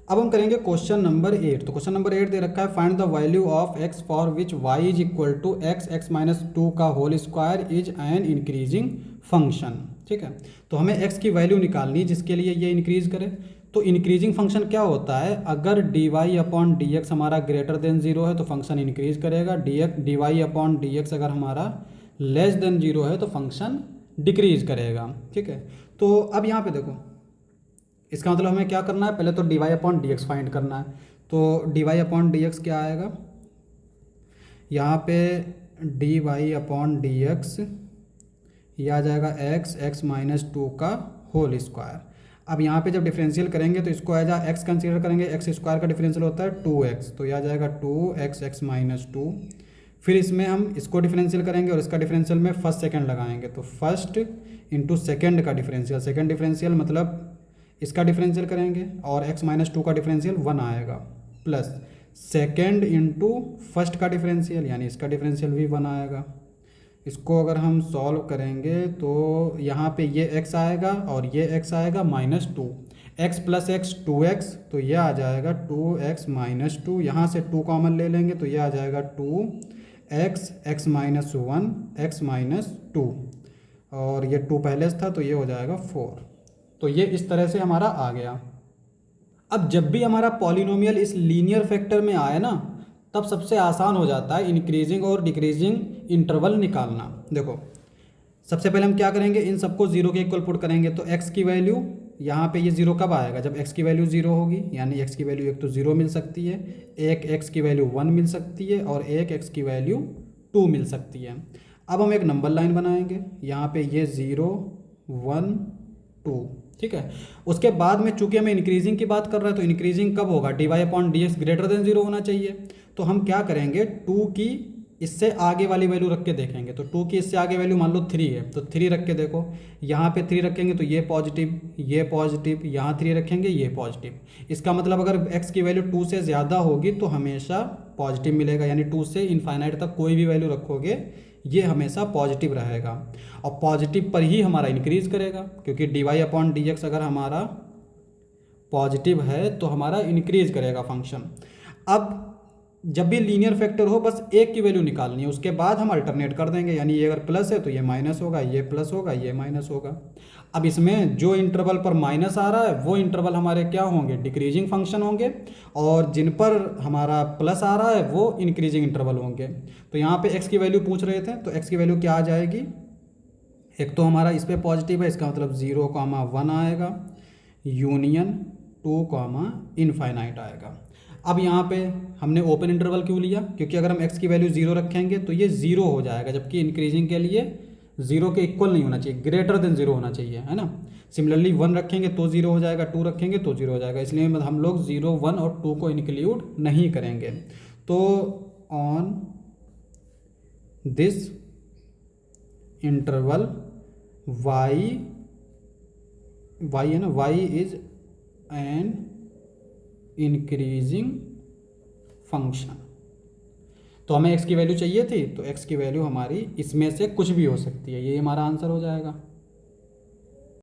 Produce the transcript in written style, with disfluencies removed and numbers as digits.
अब हम करेंगे क्वेश्चन नंबर 8। तो क्वेश्चन नंबर 8 दे रखा है, find the value of x for which y is equal to x minus two का whole square is an increasing function. ठीक है, तो हमें x की वैल्यू निकालनी है जिसके लिए ये इंक्रीज करे। तो इंक्रीजिंग फंक्शन क्या होता है, अगर dy अपॉन डी एक्स हमारा ग्रेटर देन जीरो है तो फंक्शन इंक्रीज करेगा, dy अपॉन डी एक्स अगर हमारा लेस देन जीरो है तो फंक्शन डिक्रीज करेगा। ठीक है, तो अब यहाँ पे देखो, इसका मतलब हमें क्या करना है, पहले तो dy upon D x find करना है। तो dy अपॉन डी एक्स क्या आएगा, यहाँ पे dy अपॉन डी एक्स ये आ जाएगा x माइनस टू का होल स्क्वायर। अब यहाँ पे जब डिफरेंशियल करेंगे तो इसको एज एक्स कंसीडर करेंगे, एक्स स्क्वायर का डिफरेंशियल होता है 2x, तो यह आ जाएगा 2x माइनस टू। फिर इसमें हम इसको डिफरेंशियल करेंगे और इसका डिफरेंशियल में फर्स्ट सेकंड लगाएंगे, तो फर्स्ट इंटू सेकेंड का डिफरेंशियल, सेकेंड डिफरेंशियल मतलब इसका डिफरेंशियल करेंगे और x माइनस टू का डिफरेंशियल 1 आएगा, प्लस सेकेंड इंटू फर्स्ट का डिफरेंशियल यानी इसका डिफरेंशियल भी 1 आएगा। इसको अगर हम सॉल्व करेंगे तो यहाँ पे ये x आएगा और ये x आएगा minus two, x plus x 2x, तो ये आ जाएगा 2x माइनस टू। यहाँ से 2 कॉमन ले लेंगे तो ये आ जाएगा 2x minus one x minus two, और ये 2 पहले से था तो ये हो जाएगा 4। तो ये इस तरह से हमारा आ गया। अब जब भी हमारा पॉलिनोमियल इस लीनियर फैक्टर में आए ना, तब सबसे आसान हो जाता है इंक्रीजिंग और डिक्रीजिंग इंटरवल निकालना। देखो, सबसे पहले हम क्या करेंगे, इन सबको जीरो के इक्वल पुट करेंगे। तो x की वैल्यू यहाँ पे ये जीरो कब आएगा, जब x की वैल्यू जीरो होगी, यानी x की वैल्यू एक तो जीरो मिल सकती है, एक x की वैल्यू 1 मिल सकती है और एक x की वैल्यू 2 मिल सकती है। अब हम एक नंबर लाइन बनाएंगे, यहाँ पे ये 0 1 2। ठीक है, उसके बाद में चूंकि हमें इंक्रीजिंग की बात कर रहे हैं तो इंक्रीजिंग कब होगा, dy upon D x greater than zero होना चाहिए। तो हम क्या करेंगे, 2 की इससे आगे वाली वैल्यू रख के देखेंगे। तो 2 की इससे आगे वैल्यू मान लो 3 है, तो 3 रख के देखो, यहाँ पे 3 रखेंगे तो ये पॉजिटिव, यहाँ 3 रखेंगे ये पॉजिटिव। इसका मतलब अगर x की वैल्यू 2 से ज़्यादा होगी तो हमेशा पॉजिटिव मिलेगा, यानी 2 से इनफाइनाइट तक कोई भी वैल्यू रखोगे ये हमेशा पॉजिटिव रहेगा और पॉजिटिव पर ही हमारा इंक्रीज करेगा, क्योंकि dy अपॉन डी एक्स अगर हमारा पॉजिटिव है तो हमारा इंक्रीज करेगा फंक्शन। अब जब भी लीनियर फैक्टर हो बस एक की वैल्यू निकालनी है, उसके बाद हम अल्टरनेट कर देंगे, यानी ये अगर प्लस है तो ये माइनस होगा, ये प्लस होगा, ये माइनस होगा। अब इसमें जो इंटरवल पर माइनस आ रहा है वो इंटरवल हमारे क्या होंगे, डिक्रीजिंग फंक्शन होंगे, और जिन पर हमारा प्लस आ रहा है वो इंक्रीजिंग इंटरवल होंगे। तो यहाँ पे x की वैल्यू पूछ रहे थे, तो x की वैल्यू क्या आ जाएगी, एक तो हमारा इस पर पॉजिटिव है, इसका मतलब 0, 1 आएगा, यूनियन 2, इनफाइनाइट आएगा। अब यहाँ पे हमने ओपन इंटरवल क्यों लिया, क्योंकि अगर हम x की वैल्यू 0 रखेंगे तो ये 0 हो जाएगा, जबकि इंक्रीजिंग के लिए 0 के इक्वल नहीं होना चाहिए, ग्रेटर देन 0 होना चाहिए, है ना। सिमिलरली 1 रखेंगे तो 0 हो जाएगा, 2 रखेंगे तो 0 हो जाएगा, इसलिए हम लोग 0, 1 और 2 को इंक्लूड नहीं करेंगे। तो ऑन दिस इंटरवल y है ना, y is an increasing function. तो हमें x की वैल्यू चाहिए थी, तो x की वैल्यू हमारी इसमें से कुछ भी हो सकती है, ये हमारा आंसर हो जाएगा।